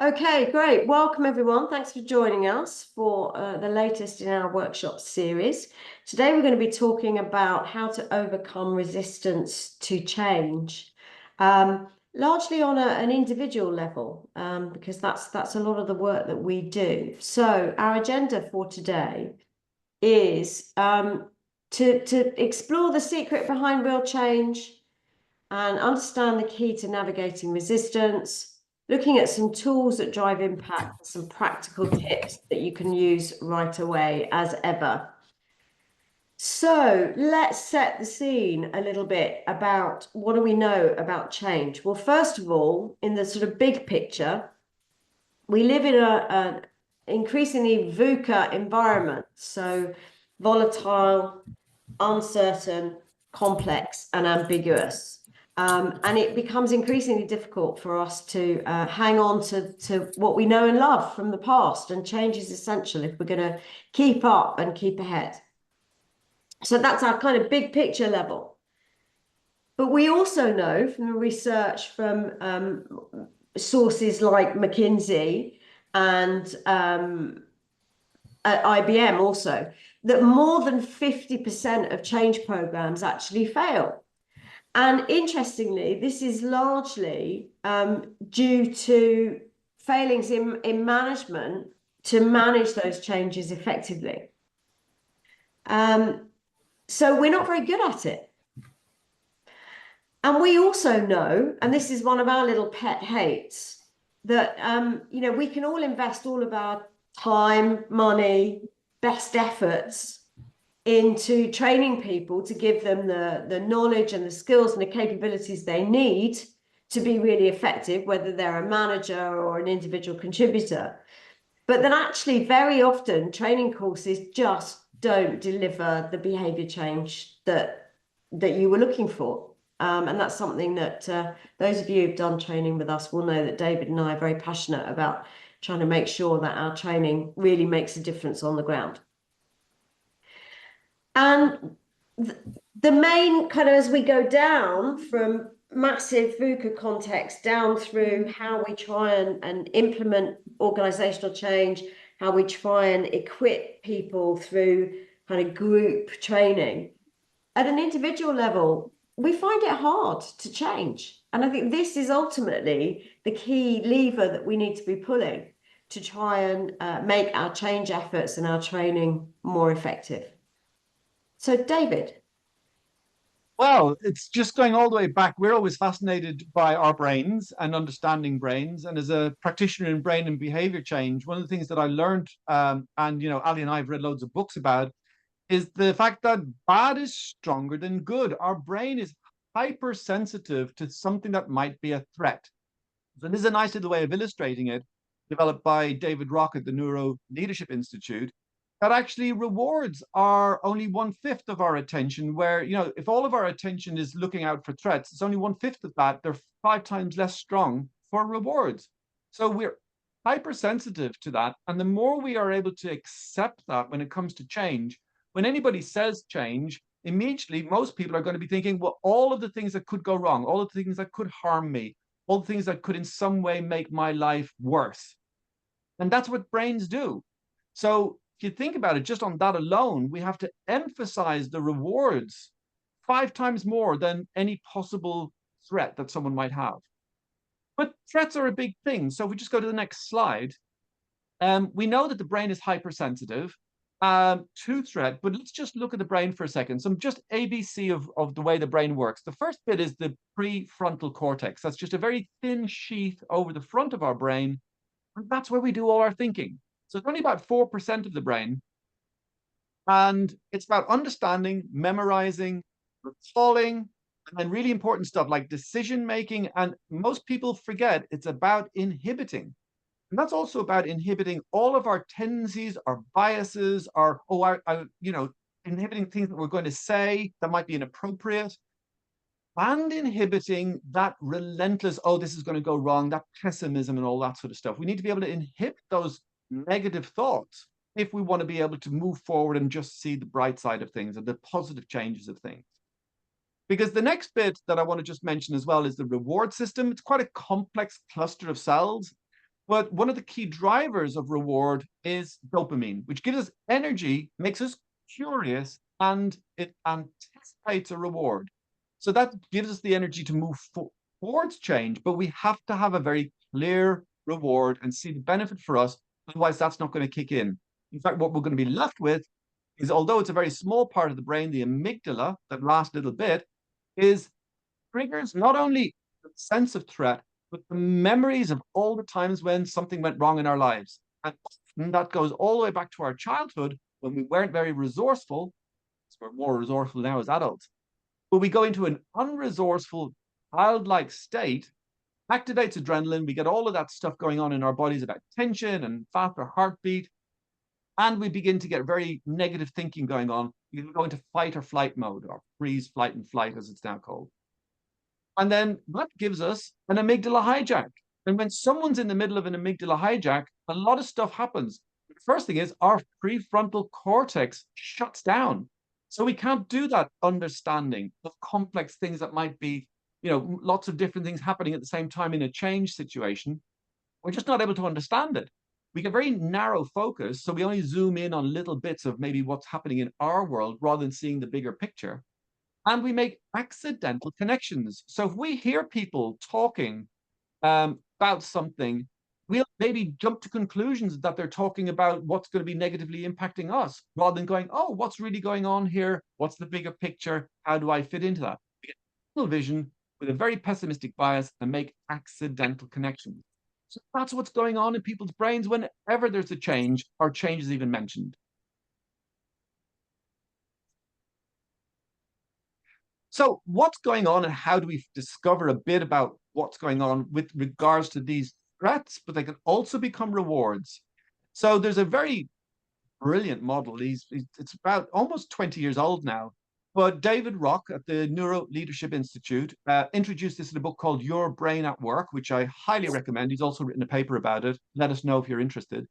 Okay, great. Welcome, everyone. Thanks for joining us for the latest in our workshop series. Today, we're going to be talking about how to overcome resistance to change, largely on an individual level, because that's a lot of the work that we do. So, our agenda for today is to explore the secret behind real change and understand the key to navigating resistance, looking at some tools that drive impact, some practical tips that you can use right away as ever. So let's set the scene a little bit about what do we know about change? Well, first of all, in the sort of big picture, we live in an increasingly VUCA environment, so volatile, uncertain, complex, and ambiguous. And it becomes increasingly difficult for us to hang on to what we know and love from the past, and change is essential if we're going to keep up and keep ahead. So that's our kind of big picture level. But we also know from the research from sources like McKinsey and at IBM also, that more than 50% of change programs actually fail. And interestingly, this is largely due to failings in management to manage those changes effectively. So we're not very good at it. And we also know, and this is one of our little pet hates, that we can all invest all of our time, money, best efforts into training people to give them the knowledge and the skills and the capabilities they need to be really effective, whether they're a manager or an individual contributor. But then actually very often training courses just don't deliver the behavior change that you were looking for. And that's something that those of you who've done training with us will know that David and I are very passionate about trying to make sure that our training really makes a difference on the ground. And the main kind of, as we go down from massive VUCA context down through how we try and implement organizational change, how we try and equip people through kind of group training. At an individual level, we find it hard to change. And I think this is ultimately the key lever that we need to be pulling to try and make our change efforts and our training more effective. So, David. Well, it's just going all the way back. We're always fascinated by our brains and understanding brains. And as a practitioner in brain and behavior change, one of the things that I learned, and Ali and I have read loads of books about, is the fact that bad is stronger than good. Our brain is hypersensitive to something that might be a threat. So this is a nice little way of illustrating it, developed by David Rock at the Neuro Leadership Institute, that actually rewards are only 1/5 of our attention, where, if all of our attention is looking out for threats, it's only 1/5 of that. They're 5 times less strong for rewards. So we're hypersensitive to that. And the more we are able to accept that when it comes to change, when anybody says change, immediately most people are going to be thinking, well, all of the things that could go wrong, all of the things that could harm me, all the things that could in some way make my life worse. And that's what brains do. So if you think about it, just on that alone, we have to emphasize the rewards 5 times more than any possible threat that someone might have. But threats are a big thing. So if we just go to the next slide, we know that the brain is hypersensitive to threat, but let's just look at the brain for a second. Some just ABC of the way the brain works. The first bit is the prefrontal cortex. That's just a very thin sheath over the front of our brain. And that's where we do all our thinking. So it's only about 4% of the brain. And it's about understanding, memorizing, recalling, and then really important stuff like decision making. And most people forget it's about inhibiting. And that's also about inhibiting all of our tendencies, our biases, inhibiting things that we're going to say that might be inappropriate, and inhibiting that relentless, oh, this is going to go wrong, that pessimism and all that sort of stuff. We need to be able to inhibit those negative thoughts if we want to be able to move forward and just see the bright side of things and the positive changes of things. Because the next bit that I want to just mention as well is the reward system. It's quite a complex cluster of cells. But one of the key drivers of reward is dopamine, which gives us energy, makes us curious, and it anticipates a reward. So that gives us the energy to move towards change, but we have to have a very clear reward and see the benefit for us. Otherwise, that's not going to kick in. In fact, what we're going to be left with is, although it's a very small part of the brain, the amygdala, that last little bit, is triggers not only the sense of threat, but the memories of all the times when something went wrong in our lives. And often that goes all the way back to our childhood when we weren't very resourceful. So we're more resourceful now as adults. But we go into an unresourceful, childlike state, activates adrenaline. We get all of that stuff going on in our bodies about tension and faster heartbeat. And we begin to get very negative thinking going on. We go into fight or flight mode, or freeze, flight, and flight, as it's now called. And then that gives us an amygdala hijack. And when someone's in the middle of an amygdala hijack, a lot of stuff happens. The first thing is our prefrontal cortex shuts down. So we can't do that understanding of complex things that might be, lots of different things happening at the same time in a change situation. We're just not able to understand it. We get very narrow focus. So we only zoom in on little bits of maybe what's happening in our world rather than seeing the bigger picture, and we make accidental connections. So if we hear people talking about something, we'll maybe jump to conclusions that they're talking about what's going to be negatively impacting us, rather than going, oh, what's really going on here? What's the bigger picture? How do I fit into that? We get tunnel vision with a very pessimistic bias and make accidental connections. So that's what's going on in people's brains whenever there's a change or change is even mentioned. So what's going on and how do we discover a bit about what's going on with regards to these threats, but they can also become rewards. So there's a very brilliant model. It's about almost 20 years old now. But David Rock at the Neuro Leadership Institute introduced this in a book called Your Brain at Work, which I highly recommend. He's also written a paper about it. Let us know if you're interested.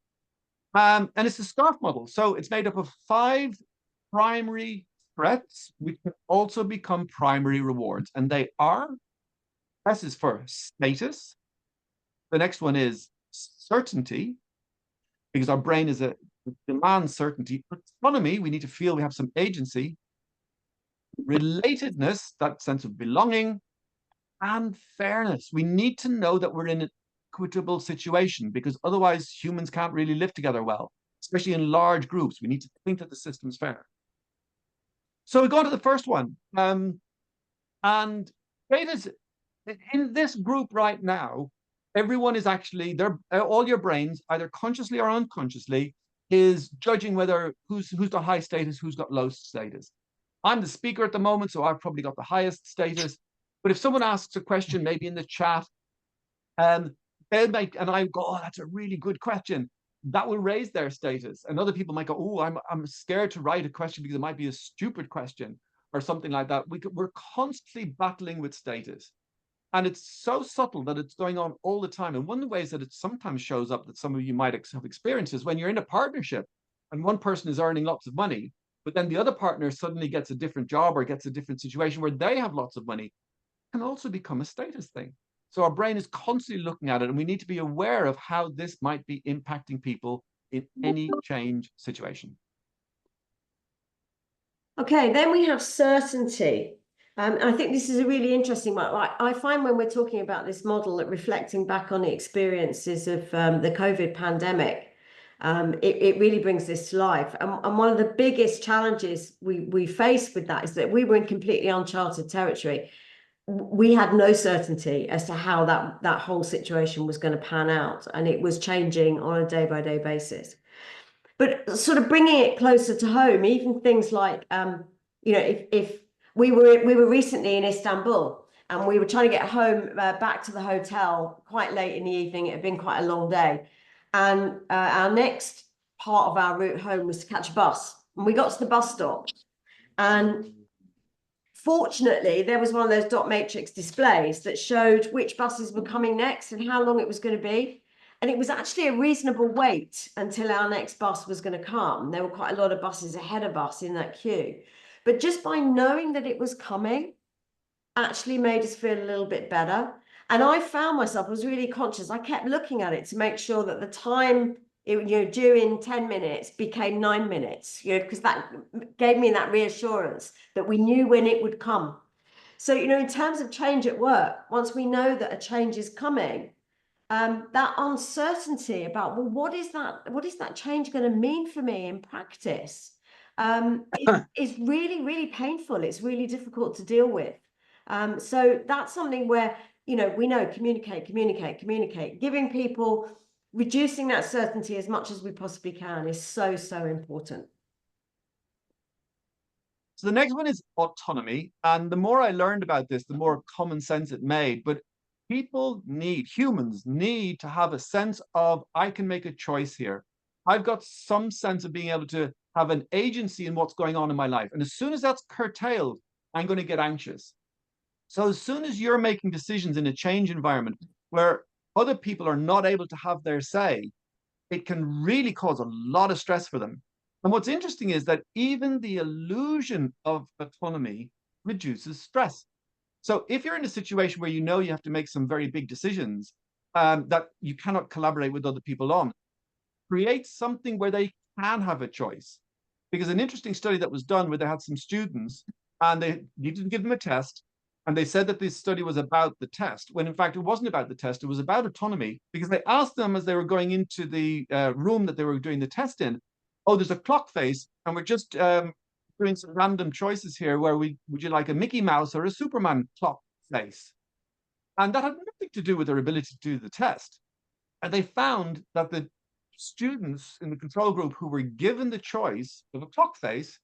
And it's a START model. So it's made up of 5 primary threats, which can also become primary rewards. And they are: S is for status. The next one is certainty, because our brain is a demands certainty. Autonomy, we need to feel we have some agency. Relatedness, that sense of belonging. And fairness, we need to know that we're in an equitable situation, because otherwise humans can't really live together well, especially in large groups. We need to think that the system's fair. So we go on to the first one. And data's in this group right now, everyone is actually there. All your brains, either consciously or unconsciously, is judging whether who's got high status, who's got low status. I'm the speaker at the moment, so I've probably got the highest status. But if someone asks a question, maybe in the chat, they'll make, and I go, oh, that's a really good question. That will raise their status. And other people might go, oh, I'm scared to write a question because it might be a stupid question or something like that. We're constantly battling with status. And it's so subtle that it's going on all the time. And one of the ways that it sometimes shows up that some of you might have experienced is when you're in a partnership and one person is earning lots of money, but then the other partner suddenly gets a different job or gets a different situation where they have lots of money, it can also become a status thing. So our brain is constantly looking at it, and we need to be aware of how this might be impacting people in any change situation. Okay, then we have certainty. I think this is a really interesting one. I find when we're talking about this model that reflecting back on the experiences of the COVID pandemic, it really brings this to life. And one of the biggest challenges we faced with that is that we were in completely uncharted territory. We had no certainty as to how that whole situation was going to pan out, and it was changing on a day-by-day basis. But sort of bringing it closer to home, even things like, if we were recently in Istanbul and we were trying to get home back to the hotel quite late in the evening. It had been quite a long day, and our next part of our route home was to catch a bus. And we got to the bus stop, and fortunately, there was one of those dot matrix displays that showed which buses were coming next and how long it was going to be. And it was actually a reasonable wait until our next bus was going to come. There were quite a lot of buses ahead of us in that queue. But just by knowing that it was coming actually made us feel a little bit better. And I found myself, I was really conscious. I kept looking at it to make sure that the time, due in 10 minutes became 9 minutes, because that gave me that reassurance that we knew when it would come. So, in terms of change at work, once we know that a change is coming, that uncertainty about, well, what is that change going to mean for me in practice, is really, really painful. It's really difficult to deal with. So that's something where, we know communicate, communicate, communicate, giving people, reducing that certainty as much as we possibly can is so, so important. So the next one is autonomy. And the more I learned about this, the more common sense it made. But humans need to have a sense of, I can make a choice here. I've got some sense of being able to have an agency in what's going on in my life. And as soon as that's curtailed, I'm going to get anxious. So as soon as you're making decisions in a change environment where other people are not able to have their say, it can really cause a lot of stress for them. And what's interesting is that even the illusion of autonomy reduces stress. So if you're in a situation where you know you have to make some very big decisions that you cannot collaborate with other people on, create something where they can have a choice. Because an interesting study that was done where they had some students and they needed to give them a test, and they said that this study was about the test, when in fact it wasn't about the test, it was about autonomy, because they asked them as they were going into the room that they were doing the test in, oh, there's a clock face, and we're just doing some random choices here where would you like a Mickey Mouse or a Superman clock face? And that had nothing to do with their ability to do the test. And they found that the students in the control group who were given the choice of a clock face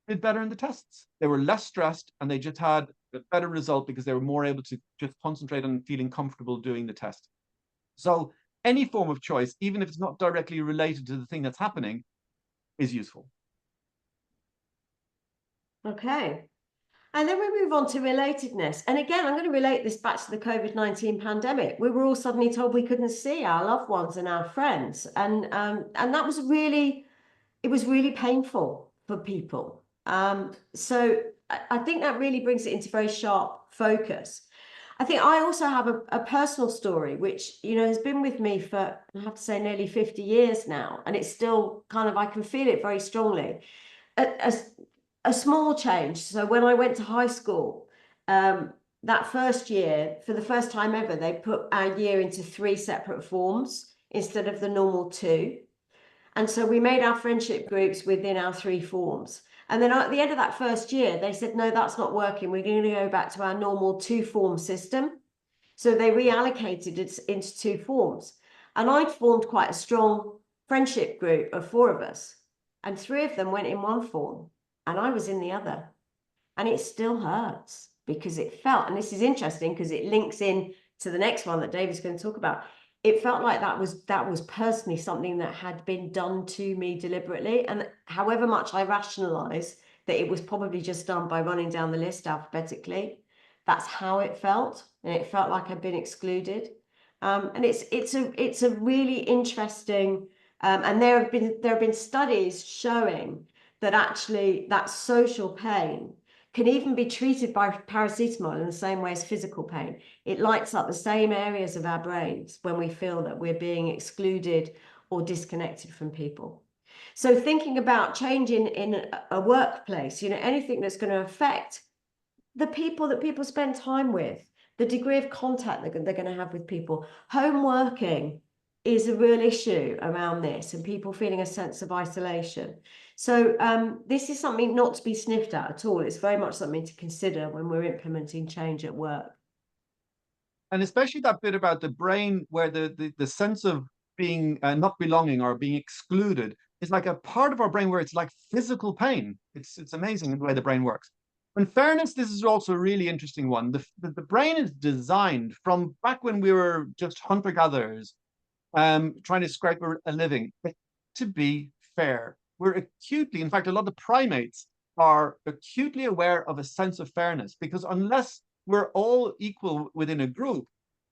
did better in the tests. They were less stressed and they just had a better result because they were more able to just concentrate on feeling comfortable doing the test. So any form of choice, even if it's not directly related to the thing that's happening, is useful. Okay. And then we move on to relatedness. And again, I'm going to relate this back to the COVID-19 pandemic. We were all suddenly told we couldn't see our loved ones and our friends. And that was really, it was really painful for people. So I think that really brings it into very sharp focus. I think I also have a personal story, which, has been with me for, I have to say, nearly 50 years now. And it's still kind of, I can feel it very strongly. A, a small change. So when I went to high school, that first year, for the first time ever, they put our year into three separate forms instead of the normal two. And so we made our friendship groups within our three forms. And then at the end of that first year, they said, no, that's not working. We're going to go back to our normal two form system. So they reallocated it into two forms. And I'd formed quite a strong friendship group of four of us. And three of them went in one form, and I was in the other. And it still hurts because it felt, and this is interesting because it links in to the next one that David's going to talk about. It felt like that was personally something that had been done to me deliberately. And however much I rationalize that it was probably just done by running down the list alphabetically, that's how it felt. And it felt like I'd been excluded. And it's a really interesting, and there have been studies showing that actually that social pain can even be treated by paracetamol in the same way as physical pain. It lights up the same areas of our brains when we feel that we're being excluded or disconnected from people. So thinking about changing in a workplace, anything that's going to affect the people that people spend time with, the degree of contact that they're going to have with people. Home working is a real issue around this and people feeling a sense of isolation. So this is something not to be sniffed at all. It's very much something to consider when we're implementing change at work. And especially that bit about the brain where the sense of being not belonging or being excluded is like a part of our brain where it's like physical pain. It's amazing the way the brain works. In fairness, this is also a really interesting one. The brain is designed from back when we were just hunter-gatherers, trying to scrape a living, to be fair. We're acutely, in fact, a lot of primates are acutely aware of a sense of fairness because unless we're all equal within a group,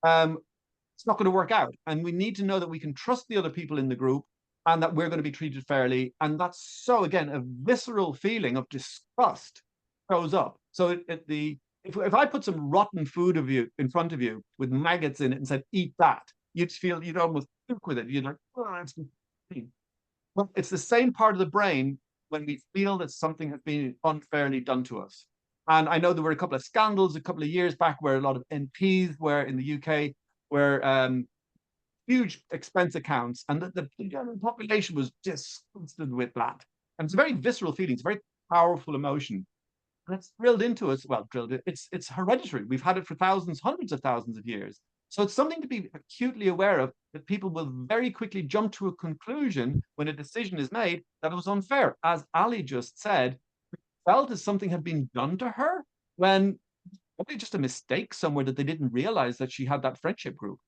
it's not going to work out. And we need to know that we can trust the other people in the group and that we're going to be treated fairly. And that's so, again, a visceral feeling of disgust shows up. So the if I put some rotten food of you in front of you with maggots in it and said, eat that, you'd feel you'd almost puke with it. You'd like, oh, it's well, it's the same part of the brain when we feel that something has been unfairly done to us. And I know there were a couple of scandals a couple of years back where a lot of MPs were in the UK where huge expense accounts, and the general population was disgusted with that. And it's a very visceral feeling, it's a very powerful emotion. And it's drilled into us. Well, drilled. It's hereditary. We've had it for thousands, hundreds of thousands of years. So it's something to be acutely aware of that people will very quickly jump to a conclusion when a decision is made that it was unfair. As Ali just said, felt as something had been done to her when probably just a mistake somewhere that they didn't realize that she had that friendship group.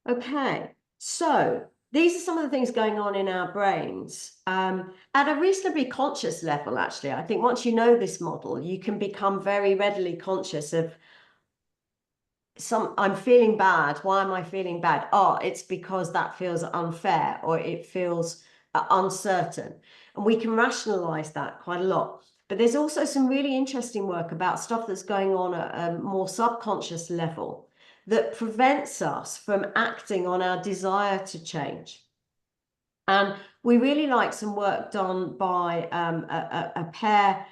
Okay, so these are some of the things going on in our brains at a reasonably conscious level, actually. I think once you know this model, you can become very readily conscious of I'm feeling bad. Why am I feeling bad? Oh, it's because that feels unfair or it feels uncertain. And we can rationalize that quite a lot. But there's also some really interesting work about stuff that's going on at a more subconscious level that prevents us from acting on our desire to change. And we really like some work done by a pair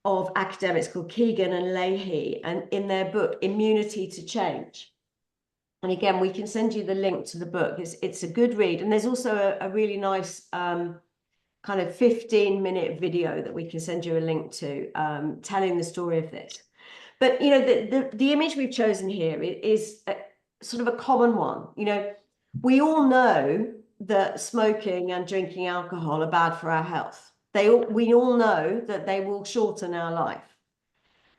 of academics called Keegan and Leahy, and in their book, Immunity to Change. And again, we can send you the link to the book. It's a good read. And there's also a really nice kind of 15-minute video that we can send you a link to telling the story of this. But, you know, the image we've chosen here is sort of a common one. You know, we all know that smoking and drinking alcohol are bad for our health. We all know that they will shorten our life.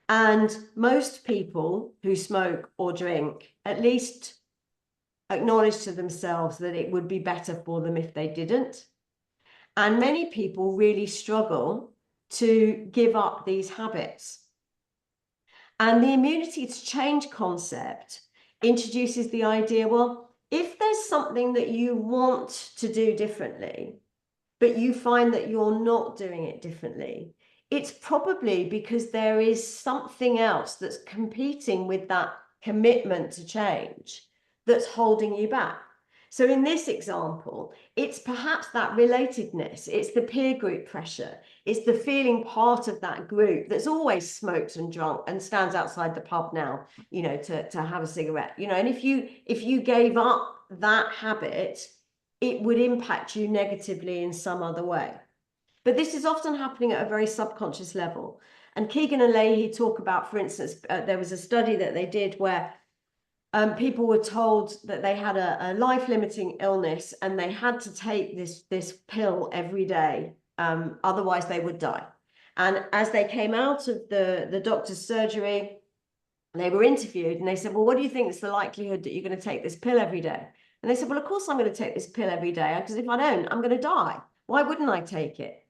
And most people who smoke or drink at least acknowledge to themselves that it would be better for them if they didn't. And many people really struggle to give up these habits. And the immunity to change concept introduces the idea, well, if there's something that you want to do differently, but you find that you're not doing it differently, it's probably because there is something else that's competing with that commitment to change that's holding you back. So in this example, it's perhaps that relatedness, it's the peer group pressure, it's the feeling part of that group that's always smoked and drunk and stands outside the pub now, you know, to have a cigarette, you know. And if you gave up that habit, it would impact you negatively in some other way. But this is often happening at a very subconscious level. And Keegan and Leahy talk about, for instance, there was a study that they did where people were told that they had a life-limiting illness and they had to take this pill every day, otherwise they would die. And as they came out of the doctor's surgery, they were interviewed and they said, well, what do you think is the likelihood that you're going to take this pill every day? And they said, well, of course I'm going to take this pill every day because if I don't, I'm going to die. Why wouldn't I take it?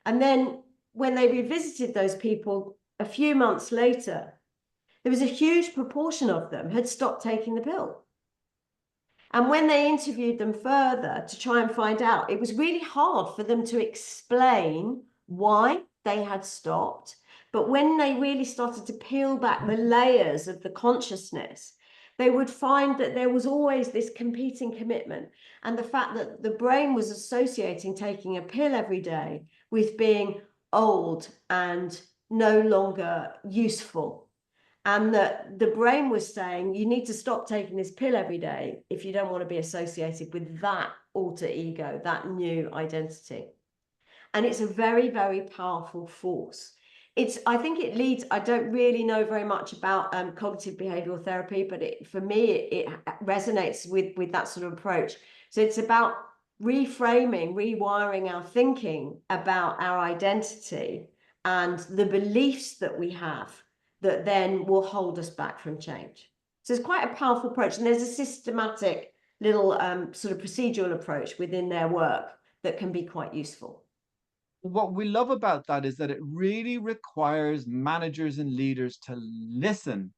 And then when they revisited those people a few months later, there was a huge proportion of them had stopped taking the pill. And when they interviewed them further to try and find out, it was really hard for them to explain why they had stopped. But when they really started to peel back the layers of the consciousness, they would find that there was always this competing commitment. And the fact that the brain was associating taking a pill every day with being old and no longer useful. And that the brain was saying, you need to stop taking this pill every day if you don't want to be associated with that alter ego, that new identity. And it's a very, very powerful force. I think it leads, I don't really know very much about cognitive behavioral therapy, but for me, it resonates with that sort of approach. So it's about reframing, rewiring our thinking about our identity and the beliefs that we have that then will hold us back from change. So it's quite a powerful approach. And there's a systematic little sort of procedural approach within their work that can be quite useful. What we love about that is that it really requires managers and leaders to listen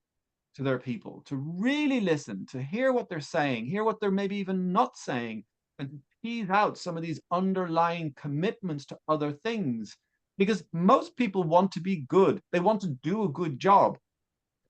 to their people, to really listen, to hear what they're saying, hear what they're maybe even not saying, and tease out some of these underlying commitments to other things. because most people want to be good. They want to do a good job,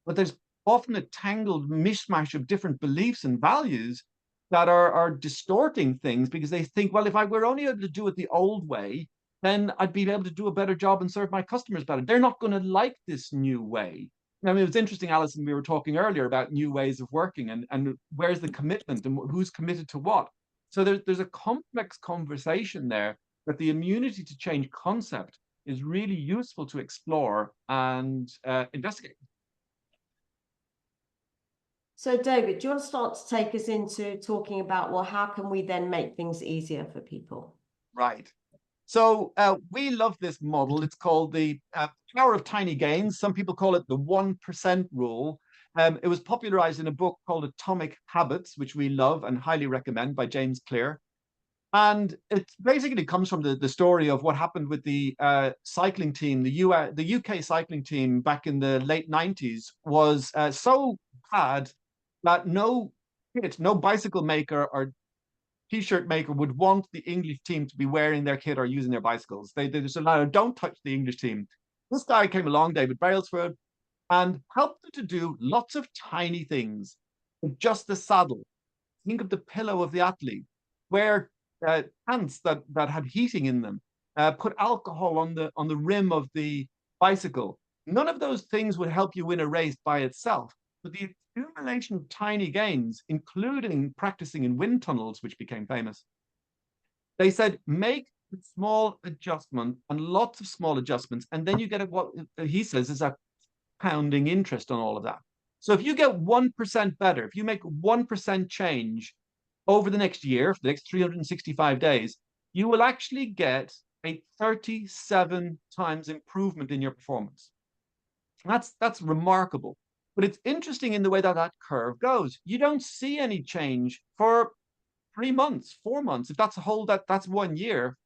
but there's often a tangled mishmash of different beliefs and values that are distorting things because they think, well, if I were only able to do it the old way, then I'd be able to do a better job and serve my customers better. They're not going to like this new way. I mean, it was interesting, Alison, we were talking earlier about new ways of working and where's the commitment and who's committed to what. So there's a complex conversation there that the immunity to change concept is really useful to explore and investigate. So, David, do you want to start to take us into talking about, well, how can we then make things easier for people? Right. So we love this model. It's called the power of tiny gains. Some people call it the 1% rule. It was popularized in a book called Atomic Habits, which we love and highly recommend by James Clear. And it basically comes from the story of what happened with the cycling team, the UK cycling team back in the late 90s was so bad that no bicycle maker or t-shirt maker would want the English team to be wearing their kit or using their bicycles. They just allowed, don't touch the English team. This guy came along, David Brailsford, and helped them to do lots of tiny things with just the saddle. Think of the pillow of the athlete, wear pants that had heating in them, put alcohol on the rim of the bicycle. None of those things would help you win a race by itself, but the accumulation of tiny gains, including practicing in wind tunnels, which became famous, they said make a small adjustment and lots of small adjustments, and then you get what he says is a pounding interest on all of that. So if you get 1% better, if you make 1% change over the next year, for the next 365 days, you will actually get a 37 times improvement in your performance. That's remarkable. But it's interesting in the way that that curve goes. You don't see any change for 3 months, 4 months. If that's a whole that's 1 year,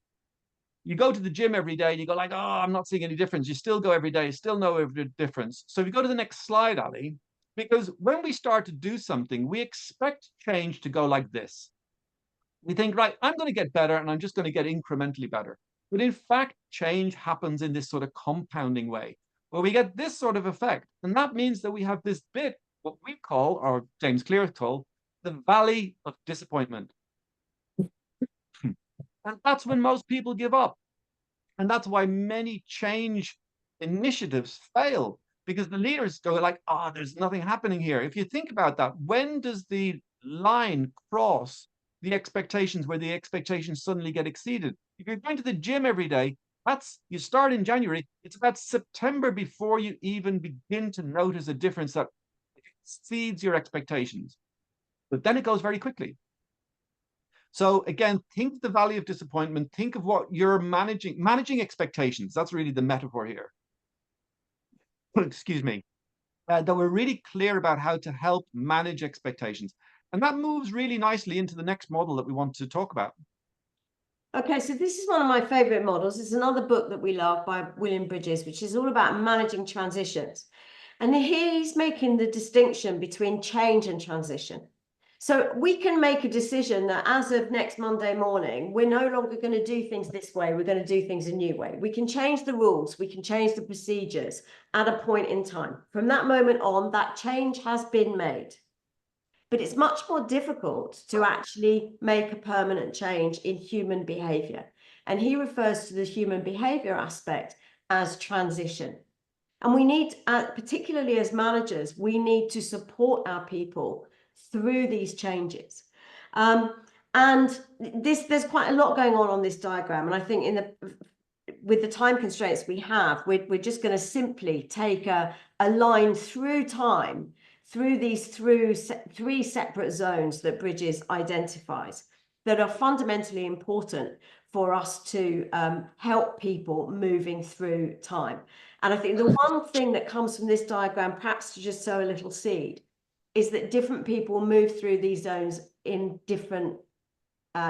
you go to the gym every day and you go like, oh, I'm not seeing any difference. You still go every day, you still know every difference. So if you go to the next slide, Ali, because when we start to do something, we expect change to go like this. We think, right, I'm going to get better and I'm just going to get incrementally better. But in fact, change happens in this sort of compounding way where we get this sort of effect. And that means that we have this bit, what we call, or James Clear called, the valley of disappointment. And that's when most people give up. And that's why many change initiatives fail because the leaders go like, oh, there's nothing happening here. If you think about that, when does the line cross the expectations where the expectations suddenly get exceeded? If you're going to the gym every day, you start in January, it's about September before you even begin to notice a difference that exceeds your expectations. But then it goes very quickly. So again, think of the valley of disappointment. Think of what you're managing expectations. That's really the metaphor here. Excuse me. That we're really clear about how to help manage expectations. And that moves really nicely into the next model that we want to talk about. Okay, so this is one of my favorite models. It's another book that we love by William Bridges, which is all about managing transitions. And here he's making the distinction between change and transition. So we can make a decision that as of next Monday morning, we're no longer going to do things this way. We're going to do things a new way. We can change the rules. We can change the procedures at a point in time. From that moment on, that change has been made. But it's much more difficult to actually make a permanent change in human behavior. And he refers to the human behavior aspect as transition. And we need, particularly as managers, we need to support our people through these changes. And there's quite a lot going on this diagram. And I think with the time constraints we have, we're just going to simply take a line through time through these three separate zones that Bridges identifies that are fundamentally important for us to help people moving through time. And I think the one thing that comes from this diagram, perhaps to just sow a little seed, is that different people move through these zones in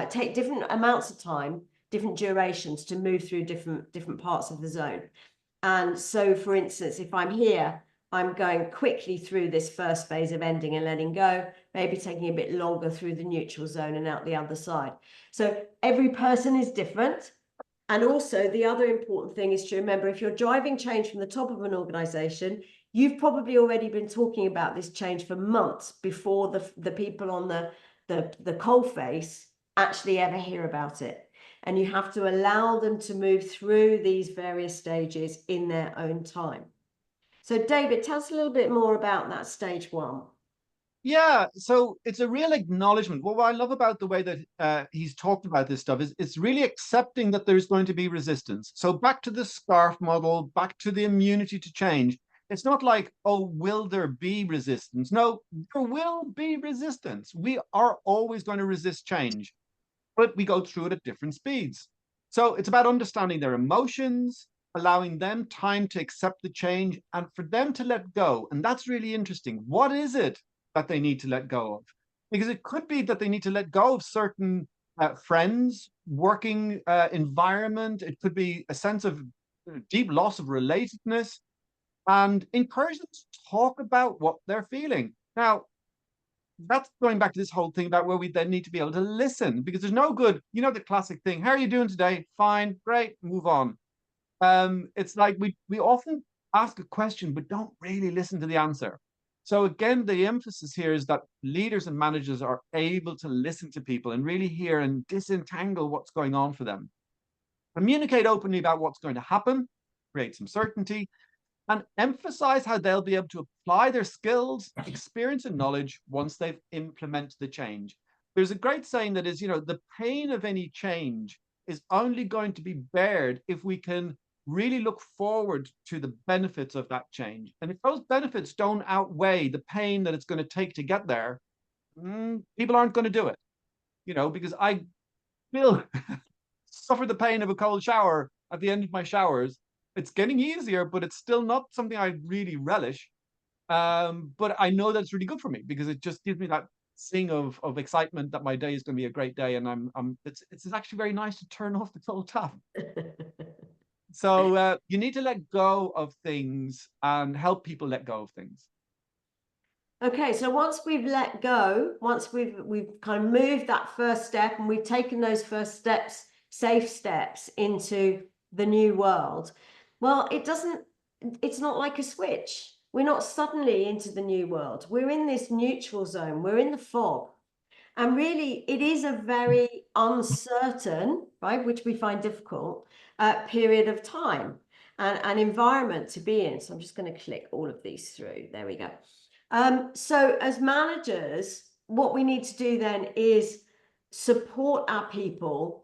take different amounts of time, different durations to move through different parts of the zone. And so, for instance, if I'm here, I'm going quickly through this first phase of ending and letting go, maybe taking a bit longer through the neutral zone and out the other side. So every person is different. And also, the other important thing is to remember if you're driving change from the top of an organization, you've probably already been talking about this change for months before the people on the coal face actually ever hear about it. And you have to allow them to move through these various stages in their own time. So, David, tell us a little bit more about that stage one. Yeah, so it's a real acknowledgement. Well, what I love about the way that he's talked about this stuff is it's really accepting that there's going to be resistance. So back to the scarf model, back to the immunity to change. It's not like, oh, will there be resistance? No, there will be resistance. We are always going to resist change, but we go through it at different speeds. So it's about understanding their emotions, allowing them time to accept the change and for them to let go. And that's really interesting. What is it that they need to let go of? Because it could be that they need to let go of certain friends, working environment. It could be a sense of deep loss of relatedness and encourage them to talk about what they're feeling. Now, that's going back to this whole thing about where we then need to be able to listen because there's no good, the classic thing. How are you doing today? Fine, great, move on. It's like we often ask a question but don't really listen to the answer. So again, the emphasis here is that leaders and managers are able to listen to people and really hear and disentangle what's going on for them. Communicate openly about what's going to happen, create some certainty, and emphasize how they'll be able to apply their skills, experience, and knowledge once they've implemented the change. There's a great saying that is, the pain of any change is only going to be bared if we can really look forward to the benefits of that change. And if those benefits don't outweigh the pain that it's going to take to get there, people aren't going to do it, because I still suffer the pain of a cold shower at the end of my showers. It's getting easier, but it's still not something I really relish. But I know that's really good for me because it just gives me that sing of excitement that my day is going to be a great day, and it's actually very nice to turn off the cold tap. So you need to let go of things and help people let go of things. Okay, so once we've let go, once we've kind of moved that first step and we've taken those first steps, safe steps into the new world, well, it's not like a switch. We're not suddenly into the new world. We're in this neutral zone. We're in the fog. And really, it is a very uncertain, right, which we find difficult, period of time and environment to be in. So I'm just going to click all of these through. There we go. So as managers, what we need to do then is support our people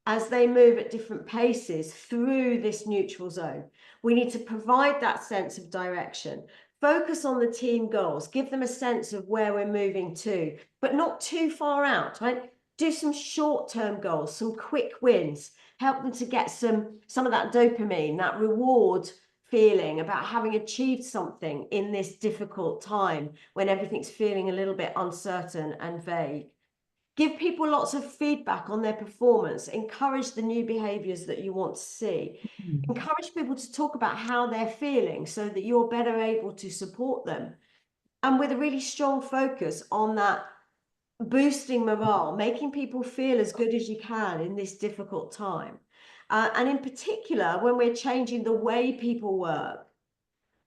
as they move at different paces through this neutral zone. We need to provide that sense of direction, focus on the team goals, give them a sense of where we're moving to, but not too far out, right? Do some short-term goals, some quick wins, help them to get some of that dopamine, that reward feeling about having achieved something in this difficult time when everything's feeling a little bit uncertain and vague. Give people lots of feedback on their performance. Encourage the new behaviors that you want to see. Encourage people to talk about how they're feeling so that you're better able to support them. And with a really strong focus on that boosting morale, making people feel as good as you can in this difficult time. And in particular, when we're changing the way people work,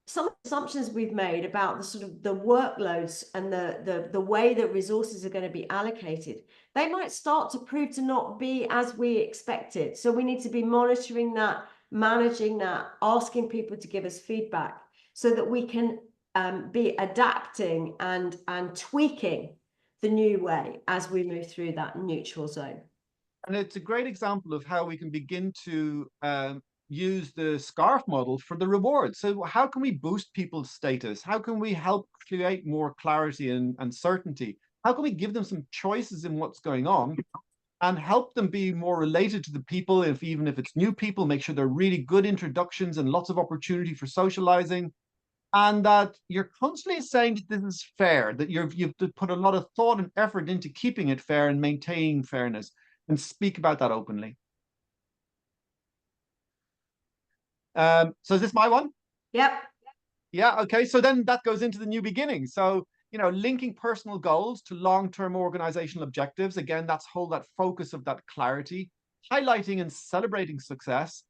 some assumptions we've made about the sort of the workloads and the way that resources are going to be allocated, they might start to prove to not be as we expected. So we need to be monitoring that, managing that, asking people to give us feedback so that we can be adapting and tweaking the new way as we move through that neutral zone. And it's a great example of how we can begin to use the scarf model for the reward. So how can we boost people's status? How can we help create more clarity and certainty? How can we give them some choices in what's going on and help them be more related to the people, even if it's new people, make sure they're really good introductions and lots of opportunity for socializing. And that you're constantly saying that this is fair, that you've put a lot of thought and effort into keeping it fair and maintaining fairness, and speak about that openly. So is this my one? Yep. Yeah, okay. So then that goes into the new beginning. So, linking personal goals to long-term organizational objectives. Again, that's that focus of that clarity. highlighting and celebrating success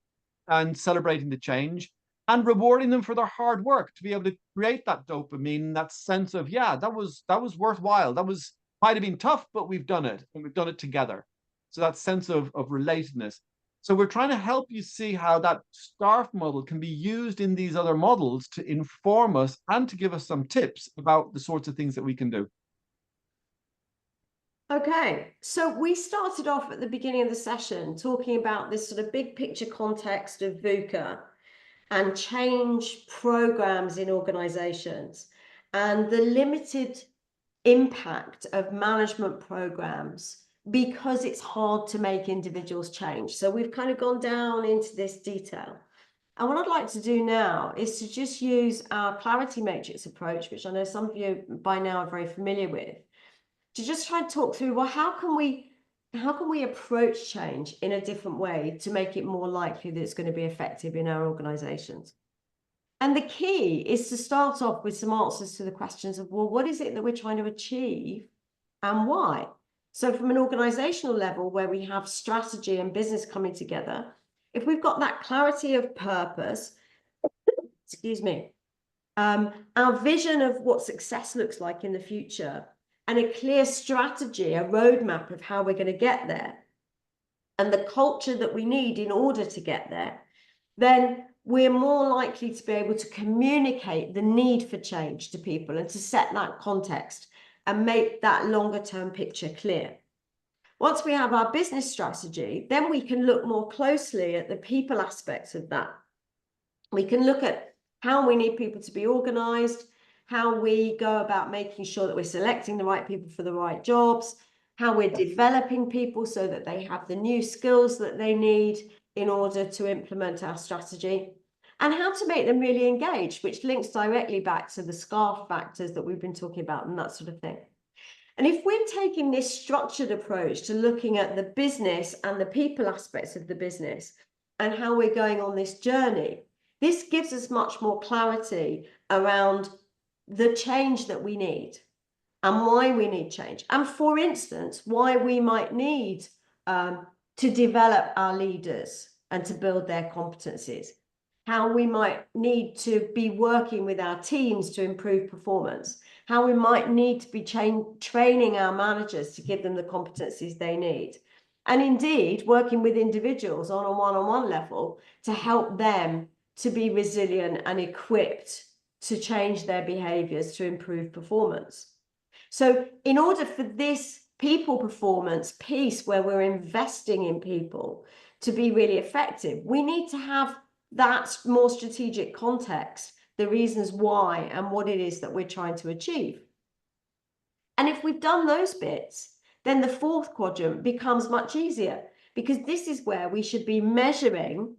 and celebrating the change and rewarding them for their hard work to be able to create that dopamine, that sense of, yeah, that was worthwhile. That was might have been tough, but we've done it and we've done it together. So that sense of relatedness. So we're trying to help you see how that STARF model can be used in these other models to inform us and to give us some tips about the sorts of things that we can do. Okay, so we started off at the beginning of the session talking about this sort of big picture context of VUCA and change programs in organizations and the limited impact of management programs because it's hard to make individuals change. So we've kind of gone down into this detail. And what I'd like to do now is to just use our clarity matrix approach, which I know some of you by now are very familiar with, to just try and talk through, well, how can we approach change in a different way to make it more likely that it's going to be effective in our organizations? And the key is to start off with some answers to the questions of, well, what is it that we're trying to achieve and why? So from an organizational level where we have strategy and business coming together, if we've got that clarity of purpose, excuse me, our vision of what success looks like in the future, and a clear strategy, a roadmap of how we're going to get there, and the culture that we need in order to get there, then we're more likely to be able to communicate the need for change to people and to set that context and make that longer term picture clear. Once we have our business strategy, then we can look more closely at the people aspects of that. We can look at how we need people to be organized, how we go about making sure that we're selecting the right people for the right jobs, how we're developing people so that they have the new skills that they need in order to implement our strategy, and how to make them really engaged, which links directly back to the SCARF factors that we've been talking about and that sort of thing. And if we're taking this structured approach to looking at the business and the people aspects of the business and how we're going on this journey, this gives us much more clarity around the change that we need and why we need change. And for instance, why we might need to develop our leaders and to build their competencies, how we might need to be working with our teams to improve performance, how we might need to be training our managers to give them the competencies they need. And indeed, working with individuals on a one-on-one level to help them to be resilient and equipped to change their behaviors to improve performance. So in order for this people performance piece where we're investing in people to be really effective, we need to have that more strategic context, the reasons why and what it is that we're trying to achieve. And if we've done those bits, then the fourth quadrant becomes much easier, because this is where we should be measuring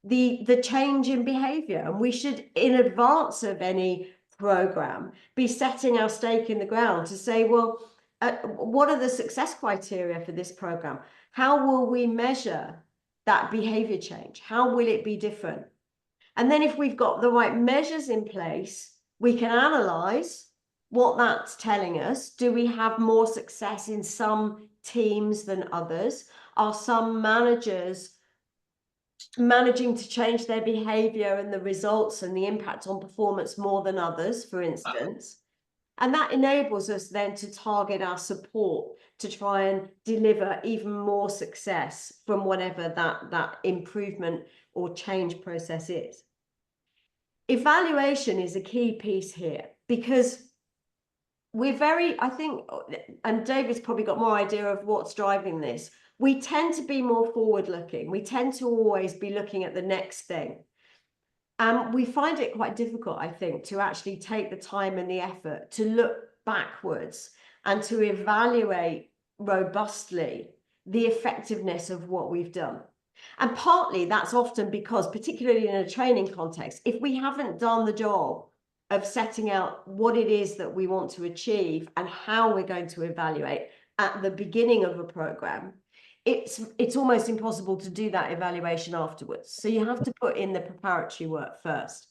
the change in behavior. And we should, in advance of any program, be setting our stake in the ground to say, well, what are the success criteria for this program? How will we measure that behavior change? How will it be different? And then if we've got the right measures in place, we can analyze what that's telling us. Do we have more success in some teams than others? Are some managers managing to change their behavior and the results and the impact on performance more than others, for instance? And that enables us then to target our support to try and deliver even more success from whatever that improvement or change process is. Evaluation is a key piece here, because we're very, I think, and David's probably got more idea of what's driving this. We tend to be more forward looking. We tend to always be looking at the next thing. And we find it quite difficult, I think, to actually take the time and the effort to look backwards and to evaluate robustly the effectiveness of what we've done. And partly that's often because, particularly in a training context, if we haven't done the job of setting out what it is that we want to achieve and how we're going to evaluate at the beginning of a program, it's almost impossible to do that evaluation afterwards. So you have to put in the preparatory work first.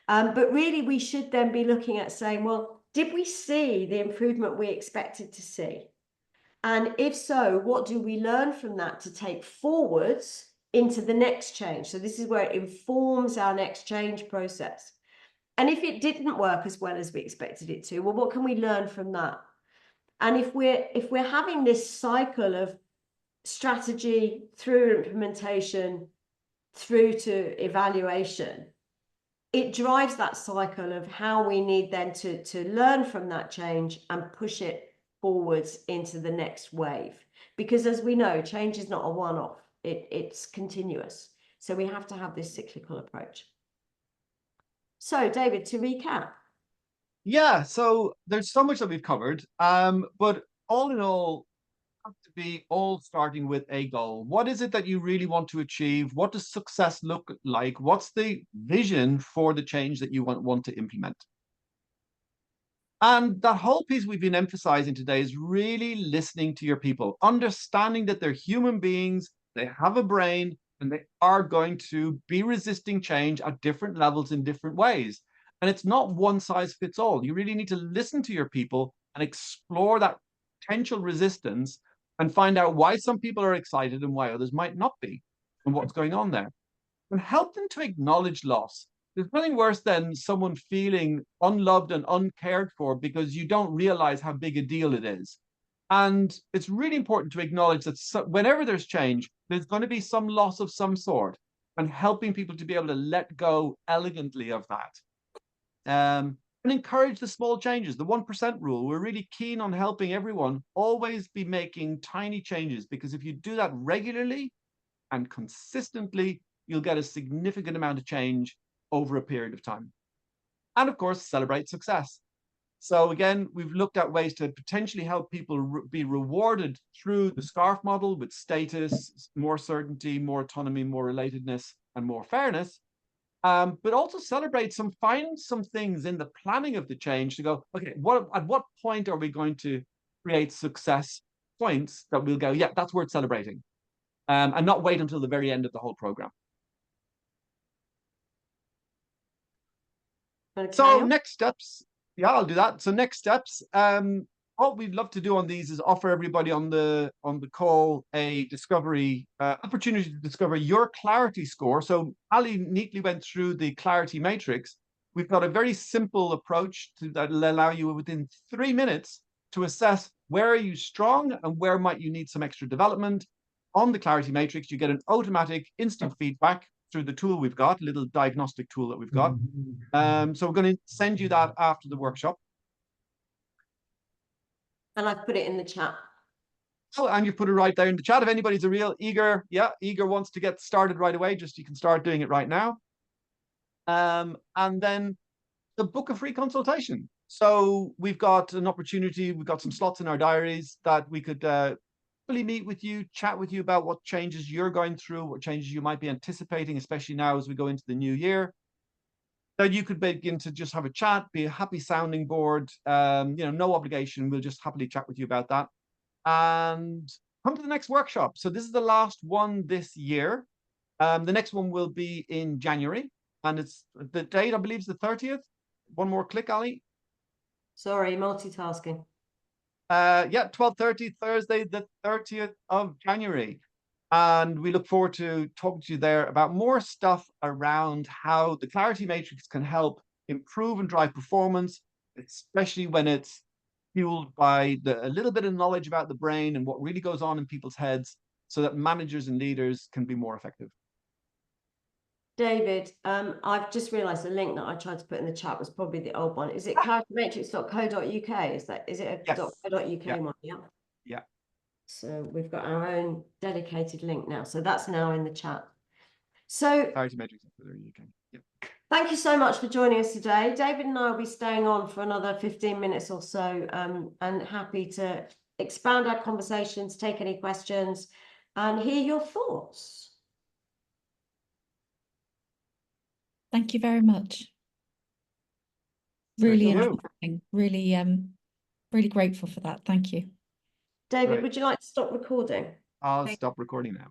But really, we should then be looking at saying, well, did we see the improvement we expected to see? And if so, what do we learn from that to take forwards into the next change? So this is where it informs our next change process. And if it didn't work as well as we expected it to, well, what can we learn from that? And if we're having this cycle of strategy through implementation through to evaluation, it drives that cycle of how we need then to learn from that change and push it forwards into the next wave. Because as we know, change is not a one-off, it's continuous. So we have to have this cyclical approach. So David, to recap. Yeah, so there's so much that we've covered, but all in all, have to be all starting with a goal. What is it that you really want to achieve? What does success look like? What's the vision for the change that you want to implement? And that whole piece we've been emphasizing today is really listening to your people, understanding that they're human beings, they have a brain, and they are going to be resisting change at different levels in different ways. And it's not one size fits all. You really need to listen to your people and explore that potential resistance and find out why some people are excited and why others might not be, and what's going on there. And help them to acknowledge loss. There's nothing worse than someone feeling unloved and uncared for because you don't realize how big a deal it is. And it's really important to acknowledge that whenever there's change, there's going to be some loss of some sort, and helping people to be able to let go elegantly of that. And encourage the small changes, the 1% rule. We're really keen on helping everyone always be making tiny changes, because if you do that regularly and consistently, you'll get a significant amount of change over a period of time. And of course, celebrate success. So again, we've looked at ways to potentially help people be rewarded through the SCARF model with status, more certainty, more autonomy, more relatedness, and more fairness. But also find some things in the planning of the change to go, okay, at what point are we going to create success points that we'll go, yeah, that's worth celebrating, and not wait until the very end of the whole program. So next steps, yeah, I'll do that. So next steps, what we'd love to do on these is offer everybody on the call a discovery opportunity to discover your clarity score. So Ali neatly went through the clarity matrix. We've got a very simple approach that will allow you within 3 minutes to assess where are you strong and where might you need some extra development. On the clarity matrix, you get an automatic instant feedback through the tool we've got, a little diagnostic tool that we've got. So we're going to send you that after the workshop. And I've put it in the chat. Oh, and you put it right there in the chat. If anybody's a real eager wants to get started right away, you can start doing it right now. And then the book a free consultation. So we've got an opportunity, we've got some slots in our diaries that we could fully meet with you, chat with you about what changes you're going through, what changes you might be anticipating, especially now as we go into the new year. That you could begin to just have a chat, be a happy sounding board, no obligation. We'll just happily chat with you about that. And come to the next workshop. So this is the last one this year. The next one will be in January, and it's the date, I believe, is the 30th. One more click, Ali. Sorry, multitasking. Yeah, 12:30, Thursday, the 30th of January. And we look forward to talking to you there about more stuff around how the Clarity Matrix can help improve and drive performance, especially when it's fueled by a little bit of knowledge about the brain and what really goes on in people's heads, so that managers and leaders can be more effective. David, I've just realised the link that I tried to put in the chat was probably the old one. Is it claritymatrix.co.uk? Is it a Yes. .co.uk one? Yeah. Yeah. So we've got our own dedicated link now. So that's now in the chat. So claritymatrix.co.uk. Yep. Thank you so much for joining us today. David and I will be staying on for another 15 minutes or so, and happy to expand our conversations, take any questions, and hear your thoughts. Thank you very much. Really interesting. Really, really grateful for that. Thank you. David, would you like to stop recording? I'll stop recording now.